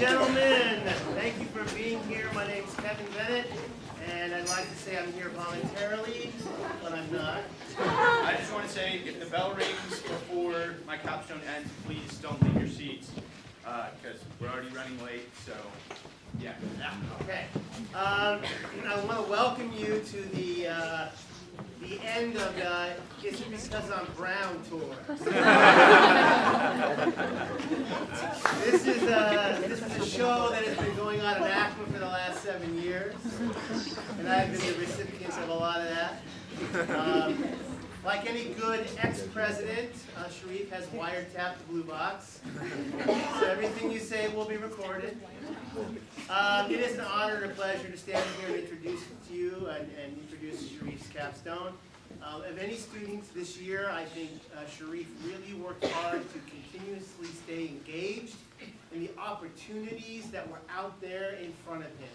gentlemen, thank you for being here. My name is Kevin Bennett, and I'd like to say I'm here voluntarily, but I'm not. I just want to say, if the bell rings before my capstone ends, please don't leave your seats, because we're already running late, so, yeah. Okay. I want to welcome you to the end of the Is It Because I'm Brown tour. This is a show that has been going on in ACMA for the last 7 years, and I've been the recipient of a lot of that. Like any good ex-president, Sharif has wiretapped the blue box, so everything you say will be recorded. It is an honor and a pleasure to stand here and introduce to you and introduce Sharif's capstone. Of any students this year, I think Sharif really worked hard to continuously stay engaged in the opportunities that were out there in front of him.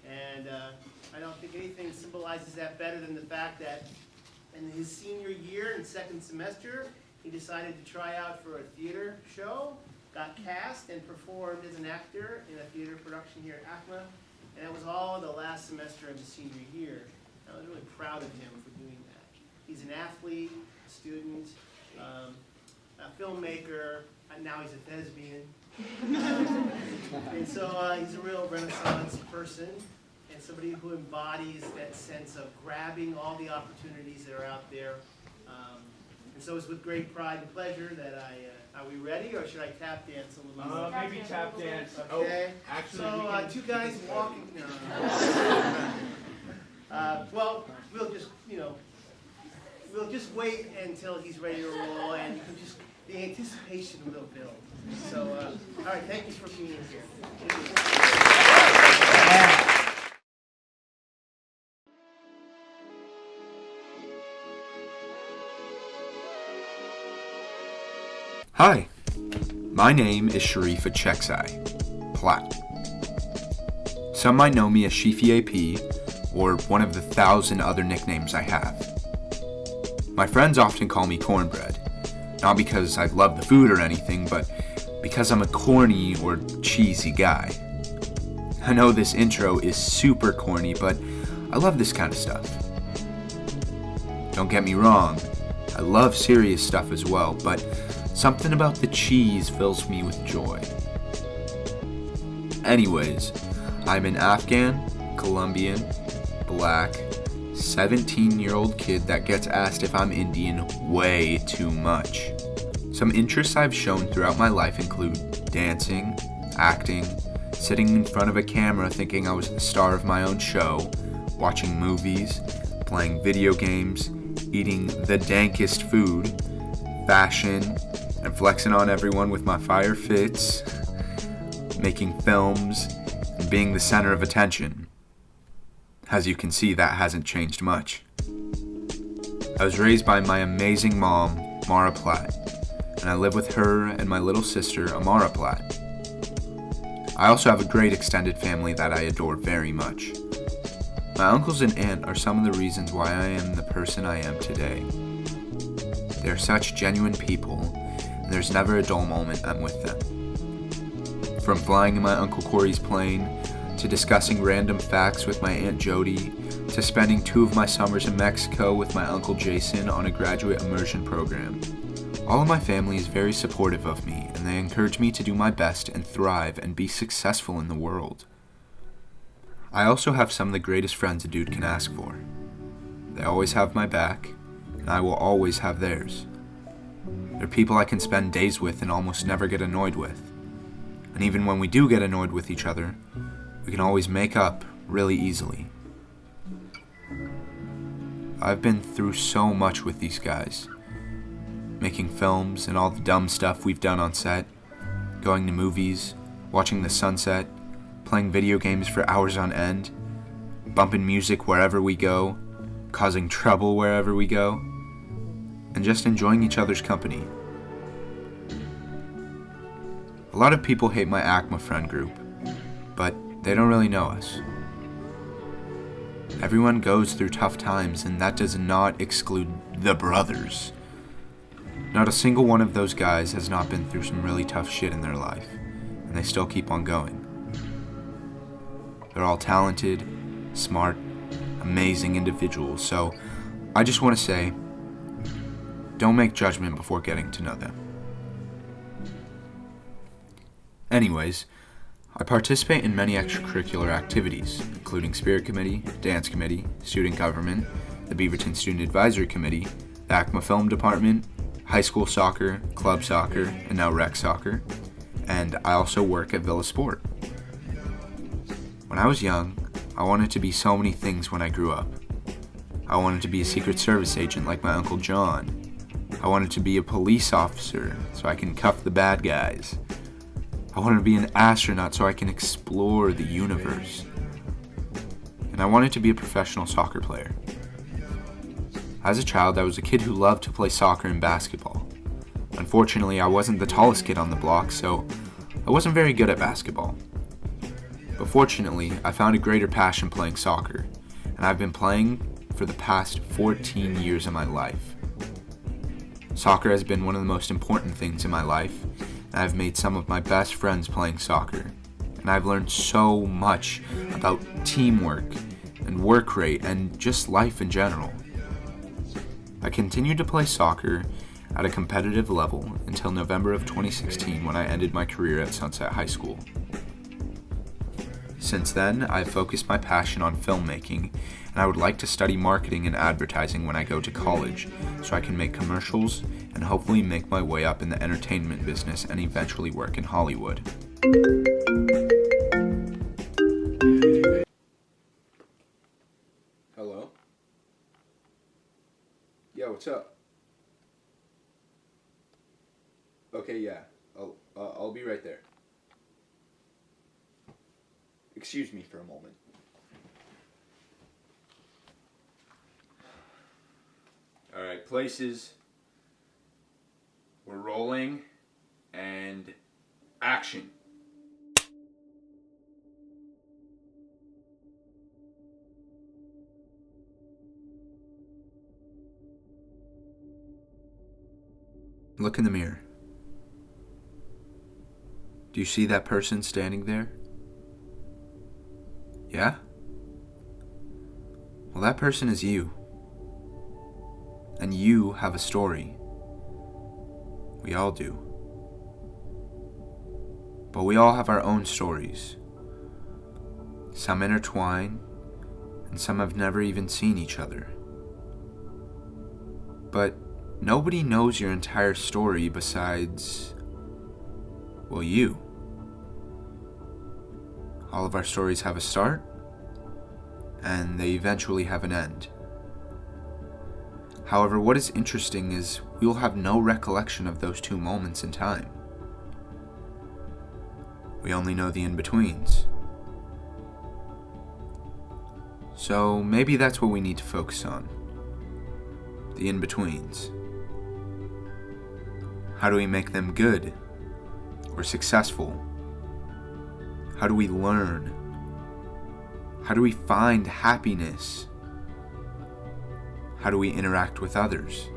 And I don't think anything symbolizes that better than the fact that in his senior year and second semester, he decided to try out for a theater show, got cast, and performed as an actor in a theater production here at ACMA. And that was all the last semester of his senior year. I was really proud of him for doing that. He's an athlete, a student, a filmmaker, and now he's a thespian. And so he's a real Renaissance person, and somebody who embodies that sense of grabbing all the opportunities that are out there. And so it's with great pride and pleasure that are we ready, or should I tap dance a little more? Maybe tap dance. Okay. Oh, actually, so two guys walking. No. Well, we'll just wait until he's ready to roll, and you can just the anticipation will build. So, all right, thank you for being here. Hi, my name is Sharif Acheksai Platt. Some might know me as Shify AP, or one of the 1,000 other nicknames I have. My friends often call me Cornbread, not because I love the food or anything, but because I'm a corny or cheesy guy. I know this intro is super corny, but I love this kind of stuff. Don't get me wrong, I love serious stuff as well, but something about the cheese fills me with joy. Anyways, I'm an Afghan, Colombian, black, 17-year-old kid that gets asked if I'm Indian way too much. Some interests I've shown throughout my life include dancing, acting, sitting in front of a camera thinking I was the star of my own show, watching movies, playing video games, eating the dankest food, fashion, and flexing on everyone with my fire fits, making films, and being the center of attention. As you can see, that hasn't changed much. I was raised by my amazing mom, Mara Platt, and I live with her and my little sister, Amara Platt. I also have a great extended family that I adore very much. My uncles and aunt are some of the reasons why I am the person I am today. They are such genuine people, and there's never a dull moment I'm with them. From flying in my Uncle Corey's plane, to discussing random facts with my Aunt Jody, to spending 2 of my summers in Mexico with my Uncle Jason on a graduate immersion program. All of my family is very supportive of me, and they encourage me to do my best and thrive and be successful in the world. I also have some of the greatest friends a dude can ask for. They always have my back, and I will always have theirs. They're people I can spend days with and almost never get annoyed with. And even when we do get annoyed with each other, we can always make up really easily. I've been through so much with these guys. Making films and all the dumb stuff we've done on set, going to movies, watching the sunset, playing video games for hours on end, bumping music wherever we go, causing trouble wherever we go, and just enjoying each other's company. A lot of people hate my ACMA friend group, but they don't really know us. Everyone goes through tough times, and that does not exclude the brothers. Not a single one of those guys has not been through some really tough shit in their life, and and they still keep on going. They're all talented, smart, amazing individuals, so I just want to say, don't make judgment before getting to know them. Anyways, I participate in many extracurricular activities, including Spirit Committee, Dance Committee, Student Government, the Beaverton Student Advisory Committee, the ACMA Film Department, high school soccer, club soccer, and now rec soccer, and I also work at Villa Sport. When I was young, I wanted to be so many things when I grew up. I wanted to be a Secret Service agent like my Uncle John. I wanted to be a police officer so I can cuff the bad guys. I wanted to be an astronaut so I can explore the universe. And I wanted to be a professional soccer player. As a child, I was a kid who loved to play soccer and basketball. Unfortunately, I wasn't the tallest kid on the block, so I wasn't very good at basketball. But fortunately, I found a greater passion playing soccer, and I've been playing for the past 14 years of my life. Soccer has been one of the most important things in my life, and I've made some of my best friends playing soccer, and I've learned so much about teamwork and work rate and just life in general. I continued to play soccer at a competitive level until November of 2016 when I ended my career at Sunset High School. Since then, I've focused my passion on filmmaking, and I would like to study marketing and advertising when I go to college, so I can make commercials and hopefully make my way up in the entertainment business and eventually work in Hollywood. Hello? Yeah, what's up? Okay, yeah, I'll be right there. Excuse me for a moment. Alright, places. We're rolling. And action. Look in the mirror. Do you see that person standing there? Yeah? Well, that person is you. And you have a story. We all do. But we all have our own stories. Some intertwine, and some have never even seen each other. But nobody knows your entire story besides, well, you. All of our stories have a start, and they eventually have an end. However, what is interesting is we will have no recollection of those two moments in time. We only know the in-betweens. So maybe that's what we need to focus on. The in-betweens. How do we make them good or successful? How do we learn? How do we find happiness? How do we interact with others?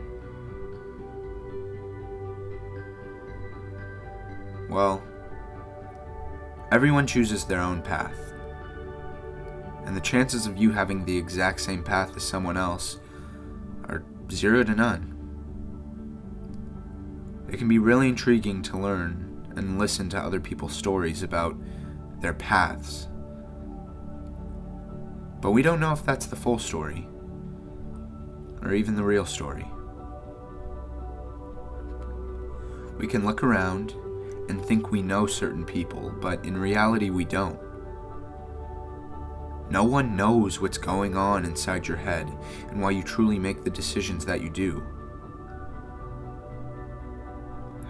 Well, everyone chooses their own path. And the chances of you having the exact same path as someone else are 0 to none. It can be really intriguing to learn and listen to other people's stories about their paths. But we don't know if that's the full story, or even the real story. We can look around and think we know certain people, but in reality we don't. No one knows what's going on inside your head and why you truly make the decisions that you do.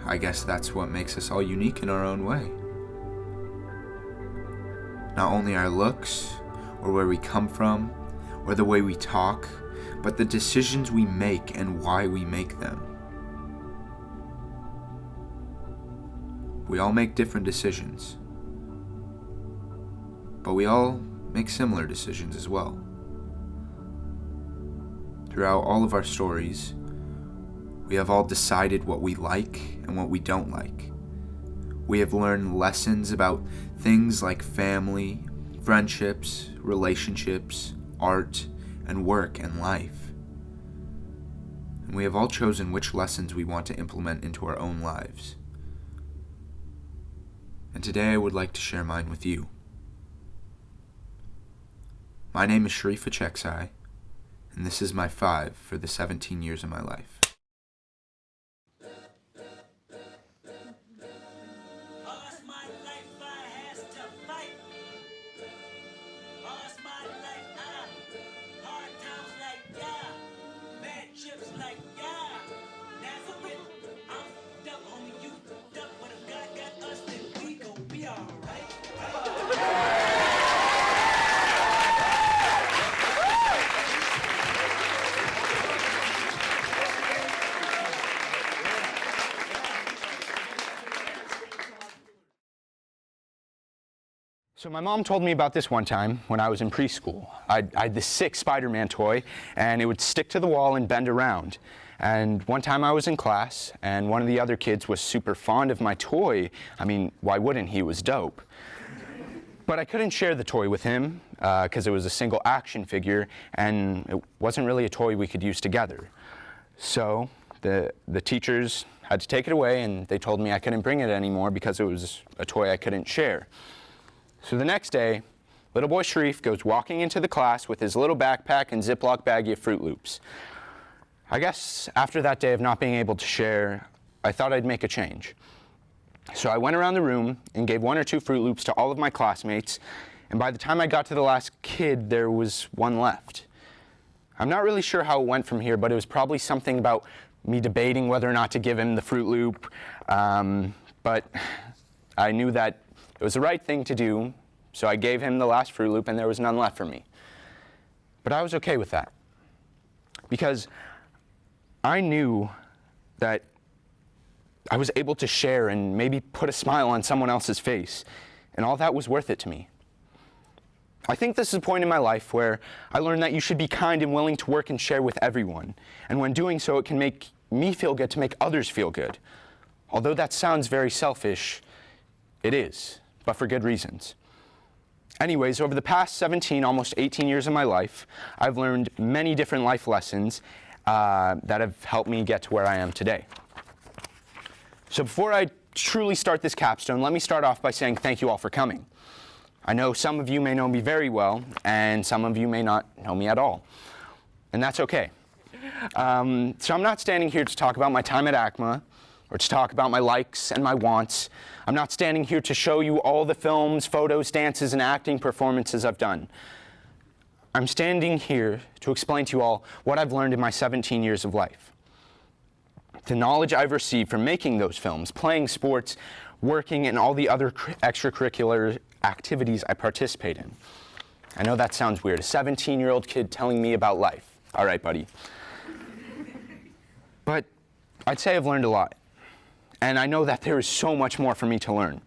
I guess that's what makes us all unique in our own way. Not only our looks, or where we come from, or the way we talk, but the decisions we make and why we make them. We all make different decisions, but we all make similar decisions as well. Throughout all of our stories, we have all decided what we like and what we don't like, We have learned lessons about things like family, friendships, relationships, art, and work and life. And we have all chosen which lessons we want to implement into our own lives. And today I would like to share mine with you. My name is Sharif Acheksai, and this is my 5 for the 17 years of my life. So my mom told me about this one time when I was in preschool. I had this sick Spider-Man toy, and it would stick to the wall and bend around. And one time I was in class, and one of the other kids was super fond of my toy. I mean, why wouldn't he? It was dope. But I couldn't share the toy with him because it was a single action figure, and it wasn't really a toy we could use together. So the teachers had to take it away, and they told me I couldn't bring it anymore because it was a toy I couldn't share. So the next day, little boy Sharif goes walking into the class with his little backpack and Ziploc baggie of Fruit Loops. I guess after that day of not being able to share, I thought I'd make a change. So I went around the room and gave 1 or 2 Fruit Loops to all of my classmates, and by the time I got to the last kid, there was one left. I'm not really sure how it went from here, but it was probably something about me debating whether or not to give him the Fruit Loop, but I knew that it was the right thing to do, so I gave him the last Fruit Loop and there was none left for me. But I was okay with that, because I knew that I was able to share and maybe put a smile on someone else's face, and all that was worth it to me. I think this is a point in my life where I learned that you should be kind and willing to work and share with everyone, and when doing so, it can make me feel good to make others feel good. Although that sounds very selfish, it is, but for good reasons. Anyways, over the past 17, almost 18 years of my life, I've learned many different life lessons that have helped me get to where I am today. So before I truly start this capstone, let me start off by saying thank you all for coming. I know some of you may know me very well, and some of you may not know me at all, and that's okay. So I'm not standing here to talk about my time at ACMA, or to talk about my likes and my wants. I'm not standing here to show you all the films, photos, dances, and acting performances I've done. I'm standing here to explain to you all what I've learned in my 17 years of life. The knowledge I've received from making those films, playing sports, working, and all the other extracurricular activities I participate in. I know that sounds weird, a 17-year-old kid telling me about life. All right, buddy. But I'd say I've learned a lot. And I know that there is so much more for me to learn.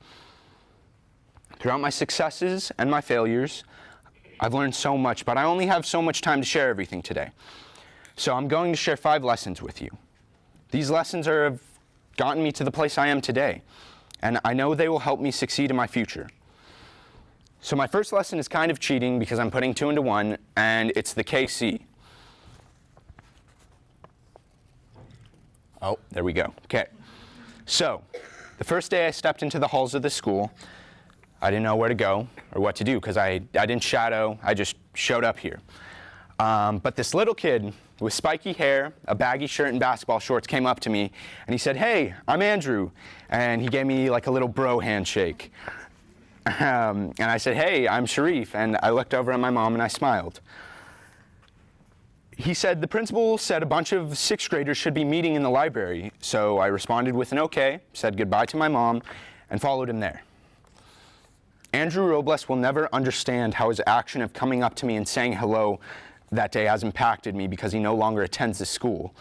Throughout my successes and my failures, I've learned so much, but I only have so much time to share everything today. So I'm going to share 5 lessons with you. These lessons have gotten me to the place I am today, and I know they will help me succeed in my future. So my first lesson is kind of cheating because I'm putting 2 into 1, and it's the KC. Oh, there we go. Okay. So, the first day I stepped into the halls of the school, I didn't know where to go or what to do because I didn't shadow, I just showed up here. But this little kid with spiky hair, a baggy shirt, and basketball shorts came up to me and he said, "Hey, I'm Andrew." And he gave me like a little bro handshake. And I said, "Hey, I'm Sharif." And I looked over at my mom and I smiled. He said, "The principal said a bunch of 6th graders should be meeting in the library." So I responded with an okay, said goodbye to my mom, and followed him there. Andrew Robles will never understand how his action of coming up to me and saying hello that day has impacted me because he no longer attends the school.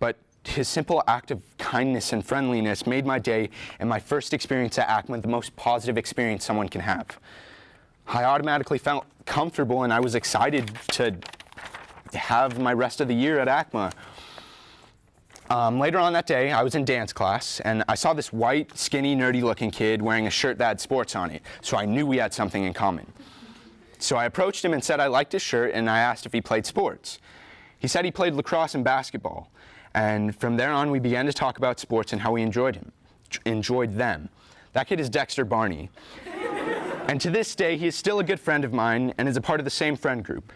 But his simple act of kindness and friendliness made my day and my first experience at ACMA the most positive experience someone can have. I automatically felt comfortable and I was excited to have my rest of the year at ACMA. Later on that day, I was in dance class, and I saw this white, skinny, nerdy-looking kid wearing a shirt that had sports on it, so I knew we had something in common. So I approached him and said I liked his shirt, and I asked if he played sports. He said he played lacrosse and basketball, and from there on, we began to talk about sports and how we enjoyed them. That kid is Dexter Barney. And to this day, he is still a good friend of mine and is a part of the same friend group.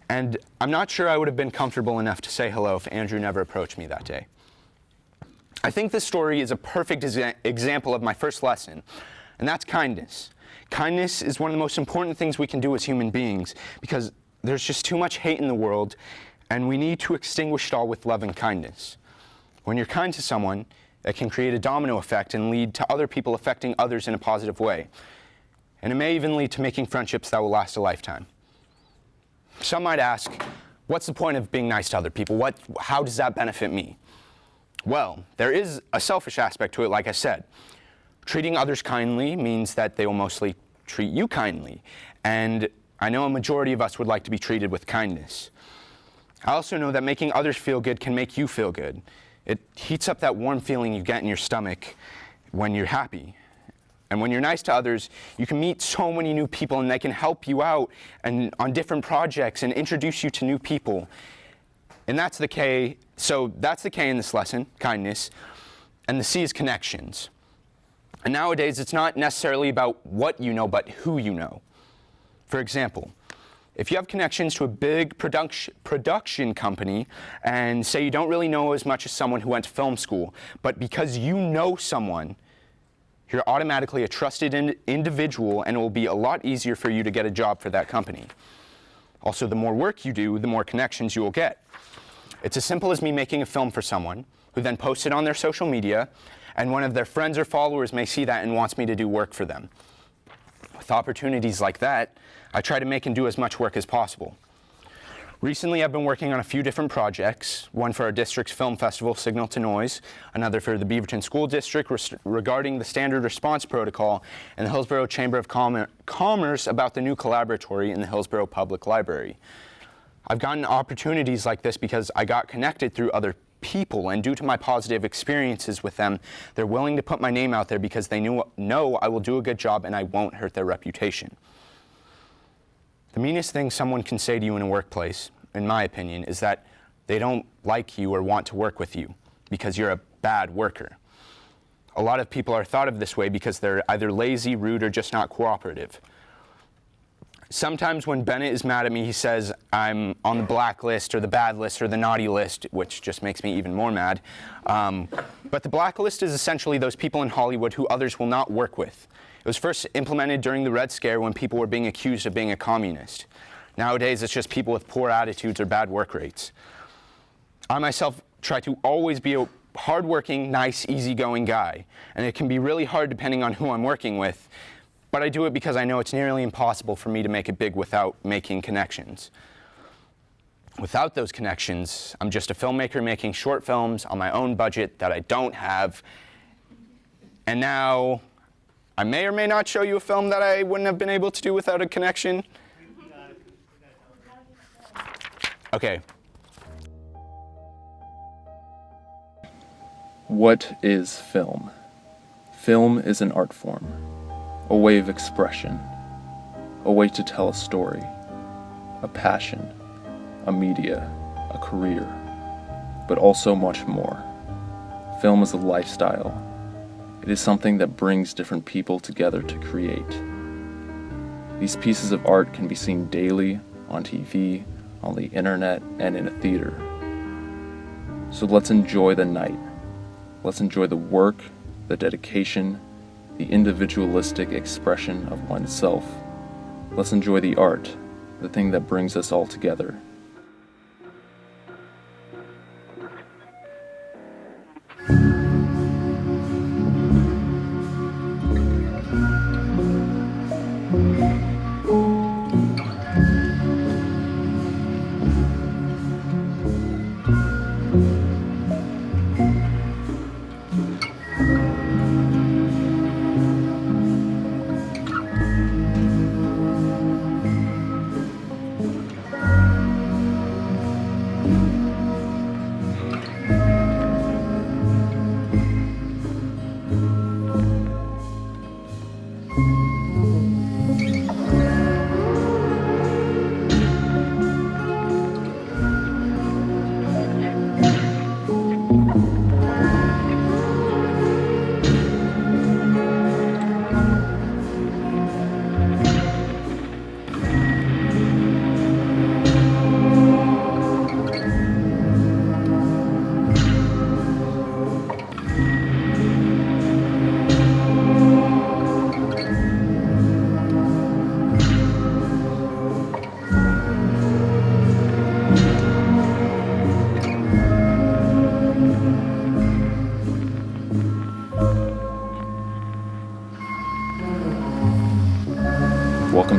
And I'm not sure I would have been comfortable enough to say hello if Andrew never approached me that day. I think this story is a perfect example of my first lesson, and that's kindness. Kindness is one of the most important things we can do as human beings because there's just too much hate in the world, and we need to extinguish it all with love and kindness. When you're kind to someone, it can create a domino effect and lead to other people affecting others in a positive way. And it may even lead to making friendships that will last a lifetime. Some might ask, what's the point of being nice to other people? How does that benefit me? Well, there is a selfish aspect to it, like I said. Treating others kindly means that they will mostly treat you kindly. And I know a majority of us would like to be treated with kindness. I also know that making others feel good can make you feel good. It heats up that warm feeling you get in your stomach when you're happy. And when you're nice to others, you can meet so many new people and they can help you out and on different projects and introduce you to new people. And that's the K, so that's the K in this lesson, kindness. And the C is connections. And nowadays, it's not necessarily about what you know, but who you know. For example, if you have connections to a big production company and say you don't really know as much as someone who went to film school, but because you know someone, you're automatically a trusted individual and it will be a lot easier for you to get a job for that company. Also, the more work you do, the more connections you will get. It's as simple as me making a film for someone who then posts it on their social media, and one of their friends or followers may see that and wants me to do work for them. With opportunities like that, I try to make and do as much work as possible. Recently, I've been working on a few different projects, one for our district's film festival, Signal to Noise, another for the Beaverton School District regarding the Standard Response Protocol, and the Hillsborough Chamber of Commerce about the new collaboratory in the Hillsborough Public Library. I've gotten opportunities like this because I got connected through other people, and due to my positive experiences with them, they're willing to put my name out there because they know I will do a good job and I won't hurt their reputation. The meanest thing someone can say to you in a workplace, in my opinion, is that they don't like you or want to work with you because you're a bad worker. A lot of people are thought of this way because they're either lazy, rude, or just not cooperative. Sometimes when Bennett is mad at me, he says I'm on the black list or the bad list or the naughty list, which just makes me even more mad. But the blacklist is essentially those people in Hollywood who others will not work with. It was first implemented during the Red Scare when people were being accused of being a communist. Nowadays, it's just people with poor attitudes or bad work rates. I myself try to always be a hardworking, nice, easygoing guy, and it can be really hard depending on who I'm working with, but I do it because I know it's nearly impossible for me to make it big without making connections. Without those connections, I'm just a filmmaker making short films on my own budget that I don't have, and now I may or may not show you a film that I wouldn't have been able to do without a connection. Okay. What is film? Film is an art form, a way of expression, a way to tell a story, a passion, a media, a career, but also much more. Film is a lifestyle. It is something that brings different people together to create. These pieces of art can be seen daily on TV, on the internet, and in a theater. So let's enjoy the night. Let's enjoy the work, the dedication, the individualistic expression of oneself. Let's enjoy the art, the thing that brings us all together.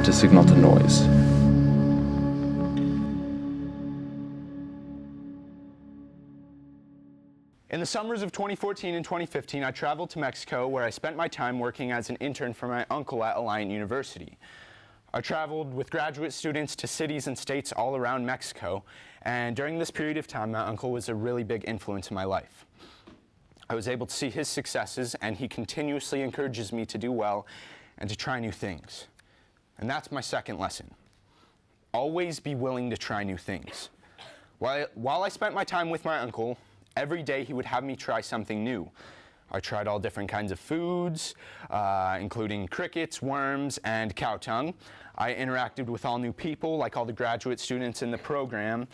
to signal to noise. In the summers of 2014 and 2015, I traveled to Mexico, where I spent my time working as an intern for my uncle at Alliant University. I traveled with graduate students to cities and states all around Mexico, and during this period of time, my uncle was a really big influence in my life. I was able to see his successes, and he continuously encourages me to do well and to try new things. And that's my second lesson. Always be willing to try new things. While I spent my time with my uncle, every day he would have me try something new. I tried all different kinds of foods, including crickets, worms, and cow tongue. I interacted with all new people, like all the graduate students in the program,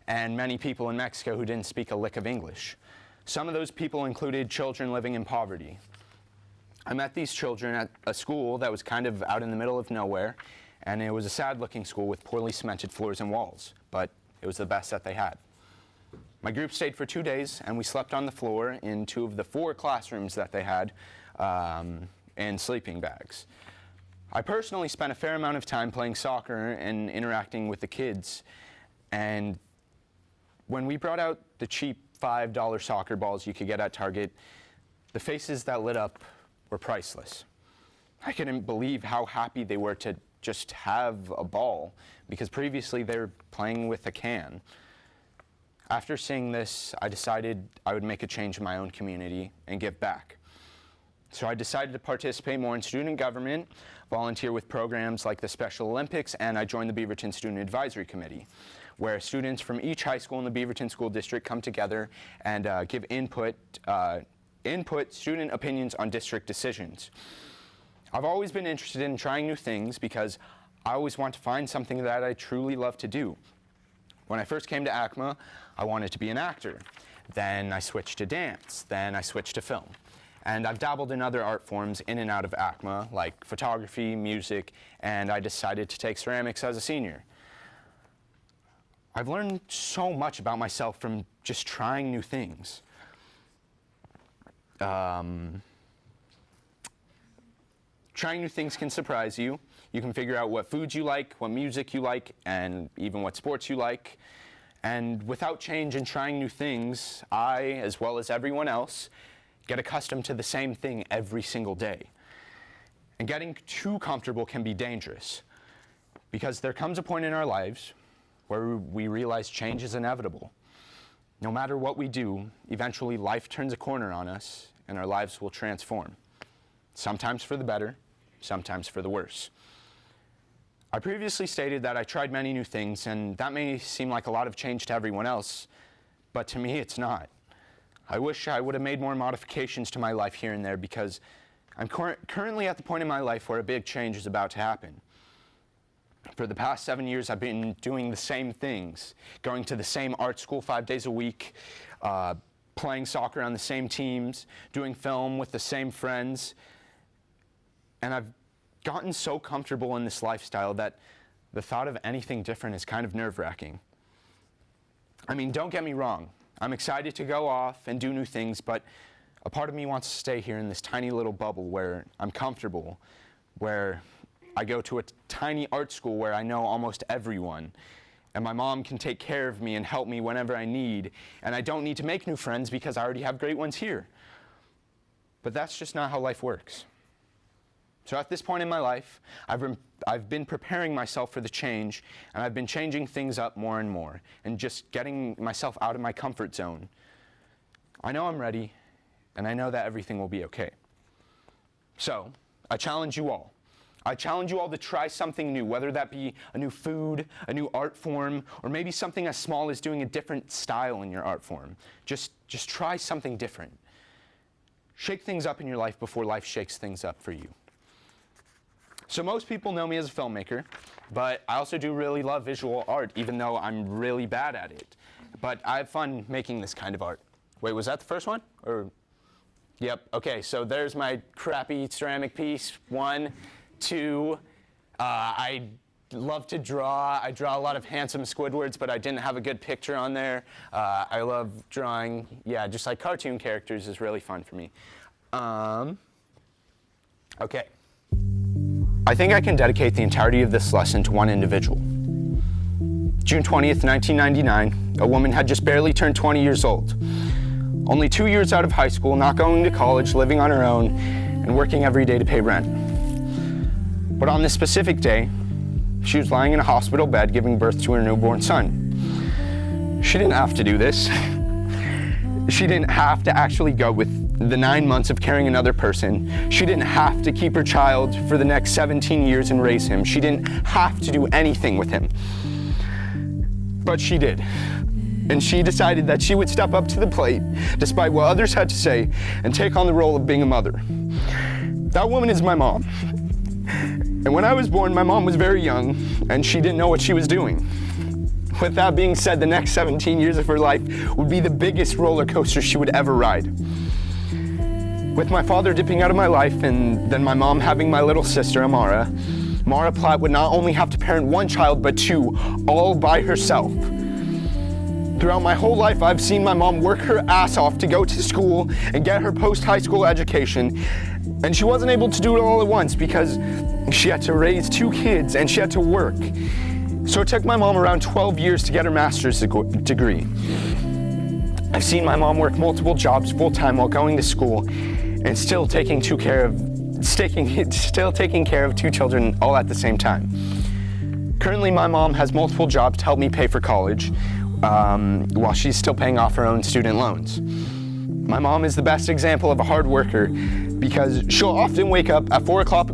and many people in Mexico who didn't speak a lick of English. Some of those people included children living in poverty. I met these children at a school that was kind of out in the middle of nowhere, and it was a sad-looking school with poorly cemented floors and walls, but it was the best that they had. My group stayed for 2 days, and we slept on the floor in 2 of the 4 classrooms that they had in sleeping bags. I personally spent a fair amount of time playing soccer and interacting with the kids, and when we brought out the cheap $5 soccer balls you could get at Target, the faces that lit up were priceless. I couldn't believe how happy they were to just have a ball, because previously they were playing with a can. After seeing this, I decided I would make a change in my own community and give back. So I decided to participate more in student government, volunteer with programs like the Special Olympics, and I joined the Beaverton Student Advisory Committee, where students from each high school in the Beaverton School District come together and give input student opinions on district decisions. I've always been interested in trying new things because I always want to find something that I truly love to do. When I first came to ACMA, I wanted to be an actor. Then I switched to dance. Then I switched to film. And I've dabbled in other art forms in and out of ACMA, like photography, music, and I decided to take ceramics as a senior. I've learned so much about myself from just trying new things. Trying new things can surprise you. You can figure out what foods you like, what music you like, and even what sports you like. And without change and trying new things, I, as well as everyone else, get accustomed to the same thing every single day. And getting too comfortable can be dangerous, because there comes a point in our lives where we realize change is inevitable. No matter what we do, eventually life turns a corner on us and our lives will transform. Sometimes for the better, sometimes for the worse. I previously stated that I tried many new things, and that may seem like a lot of change to everyone else, but to me it's not. I wish I would have made more modifications to my life here and there, because I'm currently at the point in my life where a big change is about to happen. For the past 7 years, I've been doing the same things, going to the same art school 5 days a week, playing soccer on the same teams, doing film with the same friends, and I've gotten so comfortable in this lifestyle that the thought of anything different is kind of nerve-wracking. I mean, don't get me wrong. I'm excited to go off and do new things, but a part of me wants to stay here in this tiny little bubble where I'm comfortable, where I go to a tiny art school where I know almost everyone, and my mom can take care of me and help me whenever I need, and I don't need to make new friends because I already have great ones here. But that's just not how life works. So at this point in my life, I've been preparing myself for the change, and I've been changing things up more and more, and just getting myself out of my comfort zone. I know I'm ready, and I know that everything will be okay. So, I challenge you all. I challenge you all to try something new, whether that be a new food, a new art form, or maybe something as small as doing a different style in your art form. Just try something different. Shake things up in your life before life shakes things up for you. So most people know me as a filmmaker, but I also do really love visual art, even though I'm really bad at it. But I have fun making this kind of art. Wait, was that the first one? Or, yep, okay, so there's my crappy ceramic piece. 1, 2, I love to draw. I draw a lot of handsome Squidwards, but I didn't have a good picture on there. I love drawing, yeah, just like cartoon characters is really fun for me. Okay. I think I can dedicate the entirety of this lesson to one individual. June 20th, 1999, a woman had just barely turned 20 years old. Only 2 years out of high school, not going to college, living on her own, and working every day to pay rent. But on this specific day, she was lying in a hospital bed giving birth to her newborn son. She didn't have to do this. She didn't have to actually go with the 9 months of carrying another person. She didn't have to keep her child for the next 17 years and raise him. She didn't have to do anything with him. But she did. And she decided that she would step up to the plate, despite what others had to say, and take on the role of being a mother. That woman is my mom. And when I was born, my mom was very young, and she didn't know what she was doing. With that being said, the next 17 years of her life would be the biggest roller coaster she would ever ride. With my father dipping out of my life, and then my mom having my little sister, Amara, Mara Platt would not only have to parent one child, but two, all by herself. Throughout my whole life, I've seen my mom work her ass off to go to school and get her post-high school education, and she wasn't able to do it all at once because she had to raise 2 kids and she had to work. So it took my mom around 12 years to get her master's degree. I've seen my mom work multiple jobs full-time while going to school and still taking care of 2 children all at the same time. Currently, my mom has multiple jobs to help me pay for college, while she's still paying off her own student loans. My mom is the best example of a hard worker because she'll often wake up at 4 o'clock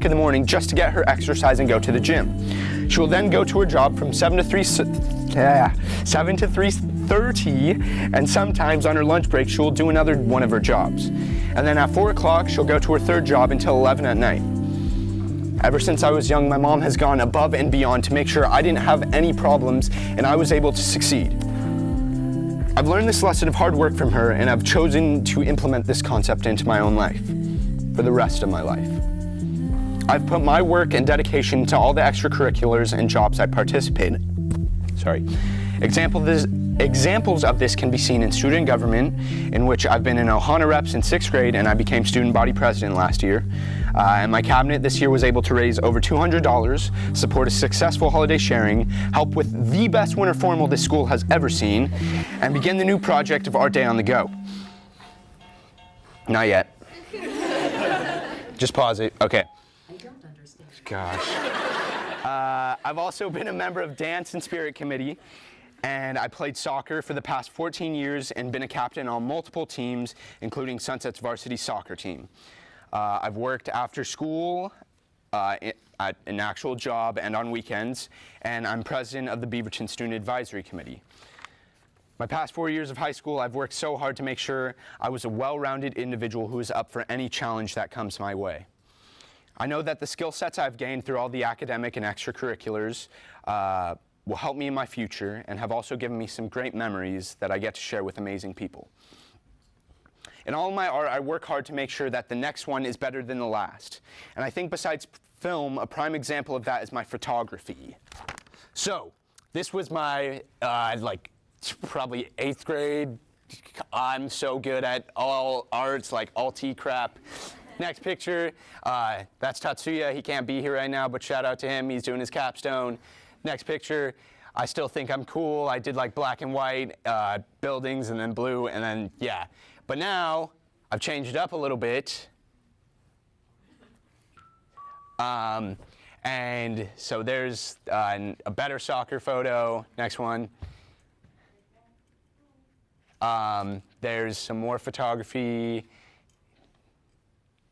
in the morning just to get her exercise and go to the gym. She will then go to her job from 7 to 3:30, and sometimes on her lunch break she will do another one of her jobs. And then at 4 o'clock she'll go to her third job until 11 at night. Ever since I was young, my mom has gone above and beyond to make sure I didn't have any problems and I was able to succeed. I've learned this lesson of hard work from her, and I've chosen to implement this concept into my own life for the rest of my life. I've put my work and dedication to all the extracurriculars and jobs I participate in. Examples of this can be seen in student government, in which I've been in Ohana Reps in 6th grade and I became student body president last year. And my cabinet this year was able to raise over $200, support a successful holiday sharing, help with the best winter formal this school has ever seen, and begin the new project of Art Day on the Go. Not yet. Just pause it. Okay. I don't understand. Gosh. I've also been a member of Dance and Spirit Committee, and I played soccer for the past 14 years and been a captain on multiple teams, including Sunset's varsity soccer team. I've worked after school at an actual job and on weekends, and I'm president of the Beaverton Student Advisory Committee. My past 4 years of high school, I've worked so hard to make sure I was a well-rounded individual who is up for any challenge that comes my way. I know that the skill sets I've gained through all the academic and extracurriculars will help me in my future and have also given me some great memories that I get to share with amazing people. In all of my art, I work hard to make sure that the next one is better than the last. And I think besides film, a prime example of that is my photography. So, this was my, probably 8th grade. I'm so good at all arts, like alt crap. Next picture, that's Tatsuya. He can't be here right now, but shout out to him. He's doing his capstone. Next picture, I still think I'm cool. I did like black and white buildings and then blue and then, yeah. But now, I've changed it up a little bit. And so there's a better soccer photo. Next one. There's some more photography.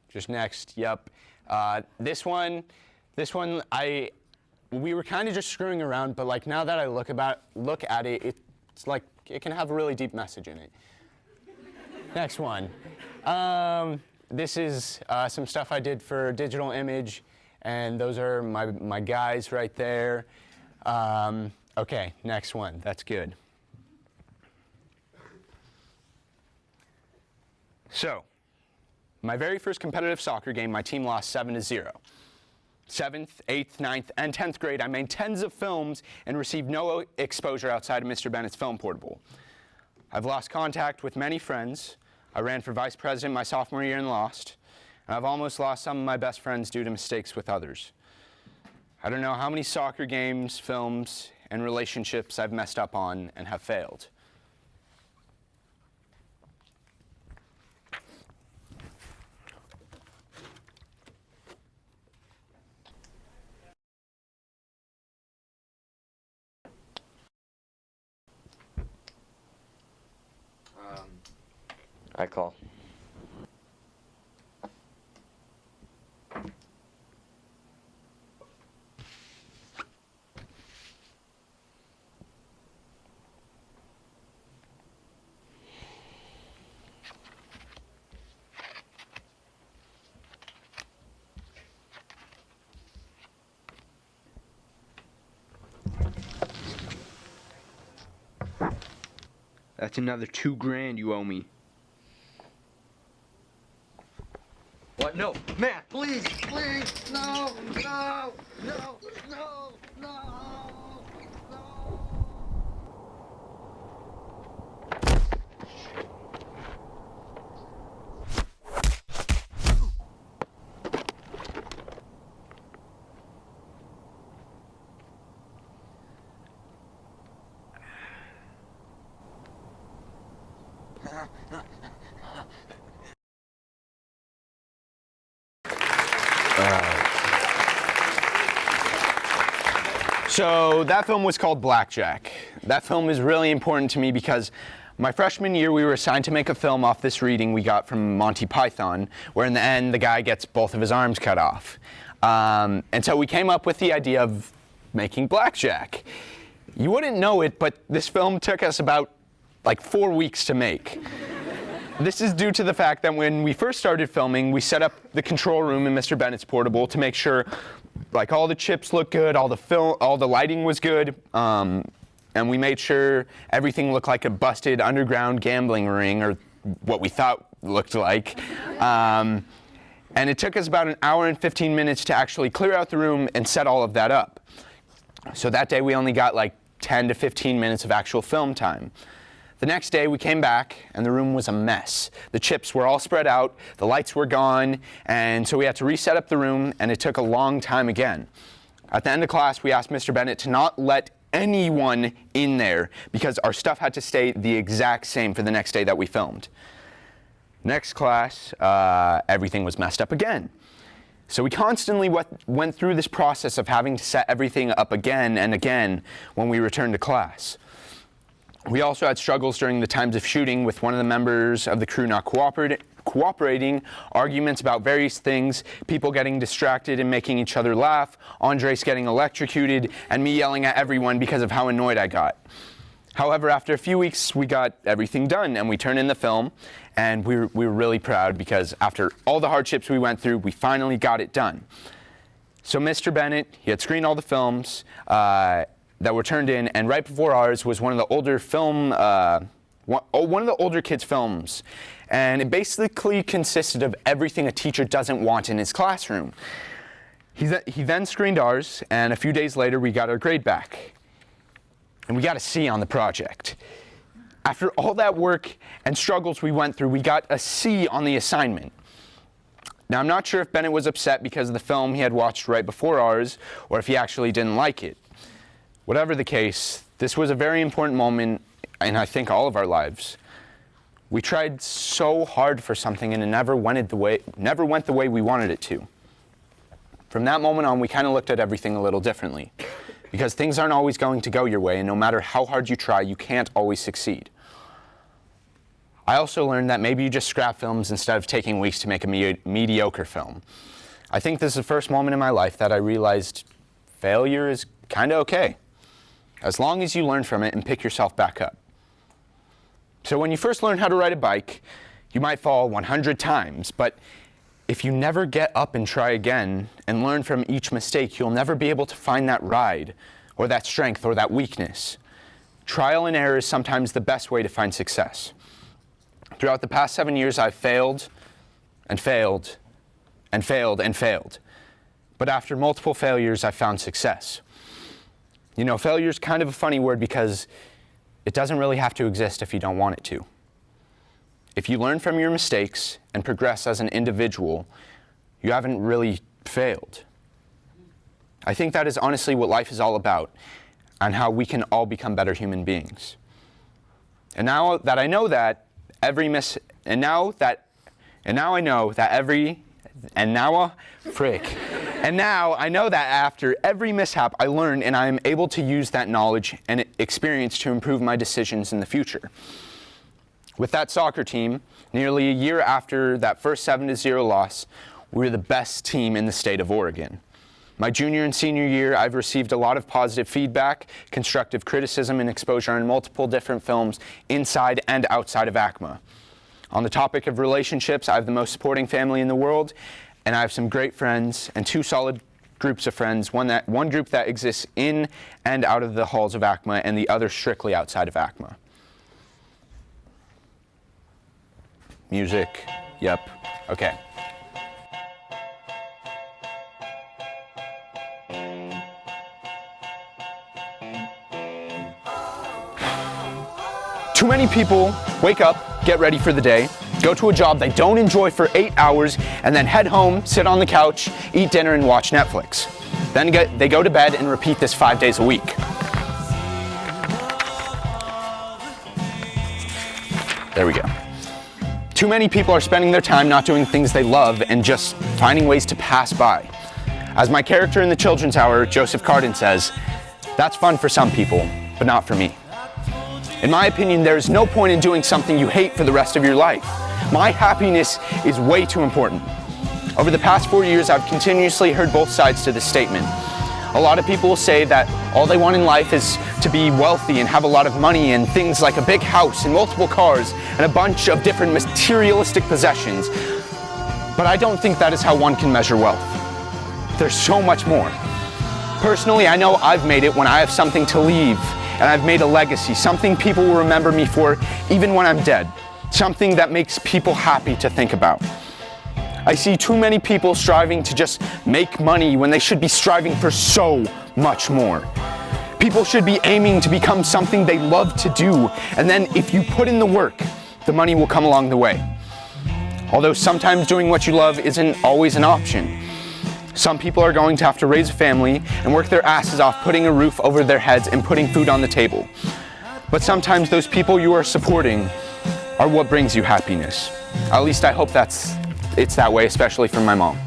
Just next, yep. This one, we were kind of just screwing around, but like now that I look at it, it's like it can have a really deep message in it. Next one. This is some stuff I did for digital image, and those are my guys right there. Okay, next one. That's good. So, my very first competitive soccer game, my team lost 7-0. 7th, 8th, 9th, and 10th grade, I made tens of films and received no exposure outside of Mr. Bennett's film portable. I've lost contact with many friends. I ran for vice president my sophomore year and lost. and I've almost lost some of my best friends due to mistakes with others. I don't know how many soccer games, films, and relationships I've messed up on and have failed. I call. That's another $2,000 you owe me. What? No, Matt, please, please, no, no, no, no, no, no. So that film was called Blackjack. That film is really important to me because my freshman year we were assigned to make a film off this reading we got from Monty Python, where in the end the guy gets both of his arms cut off. And so we came up with the idea of making Blackjack. You wouldn't know it, but this film took us about like 4 weeks to make. This is due to the fact that when we first started filming, we set up the control room in Mr. Bennett's portable to make sure like all the chips looked good, all the lighting was good, and we made sure everything looked like a busted underground gambling ring, or what we thought looked like. And it took us about 1 hour and 15 minutes to actually clear out the room and set all of that up. So that day we only got like 10 to 15 minutes of actual film time. The next day we came back and the room was a mess. The chips were all spread out, the lights were gone, and so we had to reset up the room, and it took a long time again. At the end of class, we asked Mr. Bennett to not let anyone in there because our stuff had to stay the exact same for the next day that we filmed. Next class, everything was messed up again. So we constantly went through this process of having to set everything up again and again when we returned to class. We also had struggles during the times of shooting with one of the members of the crew not cooperating, arguments about various things, people getting distracted and making each other laugh, Andres getting electrocuted, and me yelling at everyone because of how annoyed I got. However, after a few weeks, we got everything done, and we turned in the film, and we were really proud because after all the hardships we went through, we finally got it done. So Mr. Bennett, he had screened all the films that were turned in, and right before ours was one of the older one of the older kids' films, and it basically consisted of everything a teacher doesn't want in his classroom. He then screened ours, and a few days later we got our grade back, and we got a C on the project. After all that work and struggles we went through, we got a C on the assignment. Now, I'm not sure if Bennett was upset because of the film he had watched right before ours, or if he actually didn't like it. Whatever the case, this was a very important moment in, I think, all of our lives. We tried so hard for something and it never went the way we wanted it to. From that moment on, we kind of looked at everything a little differently, because things aren't always going to go your way, and no matter how hard you try, you can't always succeed. I also learned that maybe you just scrap films instead of taking weeks to make a mediocre film. I think this is the first moment in my life that I realized failure is kind of okay, as long as you learn from it and pick yourself back up. So when you first learn how to ride a bike, you might fall 100 times, but if you never get up and try again and learn from each mistake, you'll never be able to find that ride, or that strength, or that weakness. Trial and error is sometimes the best way to find success. Throughout the past 7 years, I've failed and failed and failed and failed. But after multiple failures, I've found success. You know, failure is kind of a funny word because it doesn't really have to exist if you don't want it to. If you learn from your mistakes and progress as an individual, you haven't really failed. I think that is honestly what life is all about, and how we can all become better human beings. And now that I know that after every mishap I learn, and I am able to use that knowledge and experience to improve my decisions in the future. With that soccer team, nearly a year after that first 7-0 loss, we were the best team in the state of Oregon. My junior and senior year, I've received a lot of positive feedback, constructive criticism, and exposure on multiple different films inside and outside of ACMA. On the topic of relationships, I have the most supporting family in the world, and I have some great friends and 2 solid groups of friends, one group that exists in and out of the halls of ACMA, and the other strictly outside of ACMA. Music, yep, okay. Too many people wake up, get ready for the day, go to a job they don't enjoy for 8 hours, and then head home, sit on the couch, eat dinner, and watch Netflix. Then they go to bed and repeat this 5 days a week. There we go. Too many people are spending their time not doing things they love and just finding ways to pass by. As my character in The Children's Hour, Joseph Cardin, says, "That's fun for some people, but not for me." In my opinion, there is no point in doing something you hate for the rest of your life. My happiness is way too important. Over the past 4 years, I've continuously heard both sides to this statement. A lot of people will say that all they want in life is to be wealthy and have a lot of money and things like a big house and multiple cars and a bunch of different materialistic possessions. But I don't think that is how one can measure wealth. There's so much more. Personally, I know I've made it when I have something to leave, and I've made a legacy, something people will remember me for even when I'm dead, something that makes people happy to think about. I see too many people striving to just make money when they should be striving for so much more. People should be aiming to become something they love to do, and then if you put in the work, the money will come along the way. Although sometimes doing what you love isn't always an option. Some people are going to have to raise a family and work their asses off putting a roof over their heads and putting food on the table. But sometimes those people you are supporting are what brings you happiness. At least I hope it's that way, especially for my mom.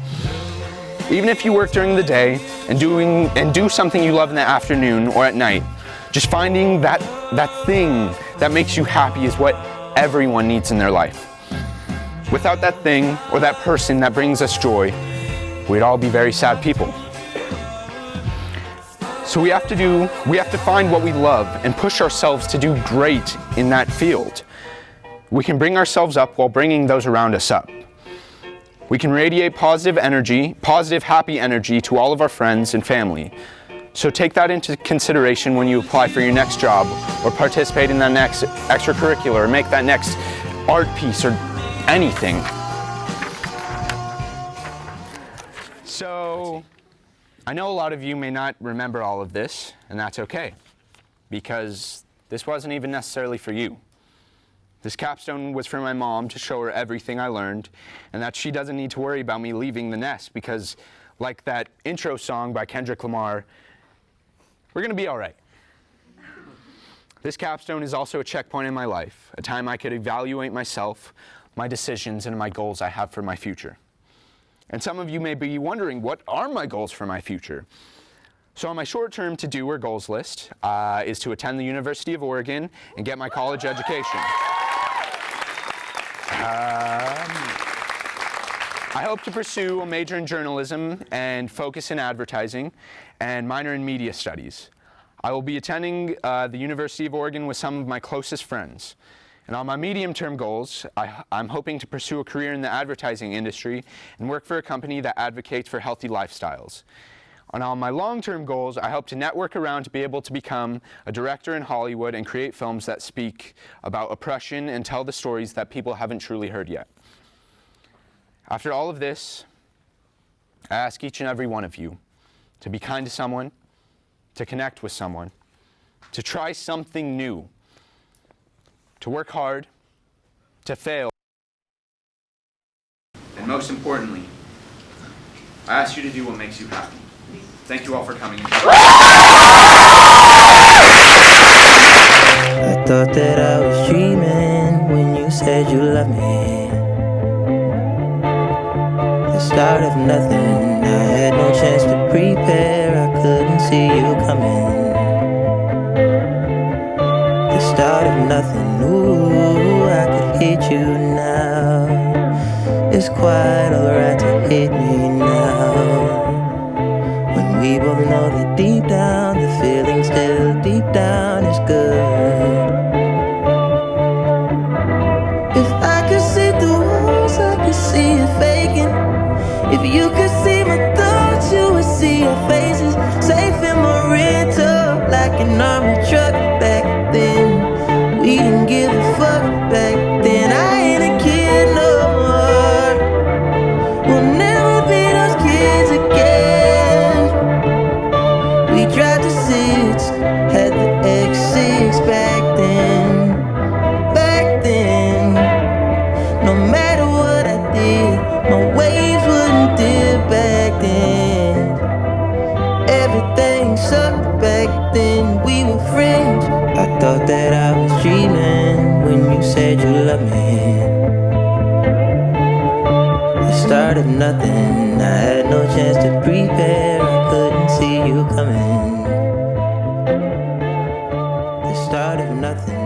Even if you work during the day and do something you love in the afternoon or at night, just finding that thing that makes you happy is what everyone needs in their life. Without that thing or that person that brings us joy, we'd all be very sad people. So we have to find what we love and push ourselves to do great in that field. We can bring ourselves up while bringing those around us up. We can radiate positive energy, positive, happy energy to all of our friends and family. So take that into consideration when you apply for your next job or participate in that next extracurricular or make that next art piece or anything. So, I know a lot of you may not remember all of this, and that's okay, because this wasn't even necessarily for you. This capstone was for my mom to show her everything I learned, and that she doesn't need to worry about me leaving the nest, because like that intro song by Kendrick Lamar, we're gonna be all right. This capstone is also a checkpoint in my life, a time I could evaluate myself, my decisions, and my goals I have for my future. And some of you may be wondering, what are my goals for my future? So on my short-term to-do or goals list is to attend the University of Oregon and get my college education. I hope to pursue a major in journalism and focus in advertising and minor in media studies. I will be attending the University of Oregon with some of my closest friends. And on my medium-term goals, I'm hoping to pursue a career in the advertising industry and work for a company that advocates for healthy lifestyles. And on my long-term goals, I hope to network around to be able to become a director in Hollywood and create films that speak about oppression and tell the stories that people haven't truly heard yet. After all of this, I ask each and every one of you to be kind to someone, to connect with someone, to try something new, to work hard, to fail, and most importantly, I ask you to do what makes you happy. Thank you all for coming. I thought that I was dreaming when you said you loved me. The start of nothing, I had no chance to prepare, I couldn't see you coming. The start of nothing, ooh, I could hate you now. It's quite alright to hate me now. When we both know that deep down, the feeling still deep down is good. If I could see through walls, I could see it faking. If you could see my thoughts, you would see our faces. Safe in my rental, like an army truck back then. We didn't give a fuck back then. I ain't a kid no more. We'll never be those kids again. We drive the six, had the X6 back then. Back then, no matter what I did, my waves wouldn't dip back then. Everything sucked back then, we were friends. I thought that I was dreaming when you said you loved me. The start of nothing, I had no chance to prepare, I couldn't see you coming. The start of nothing.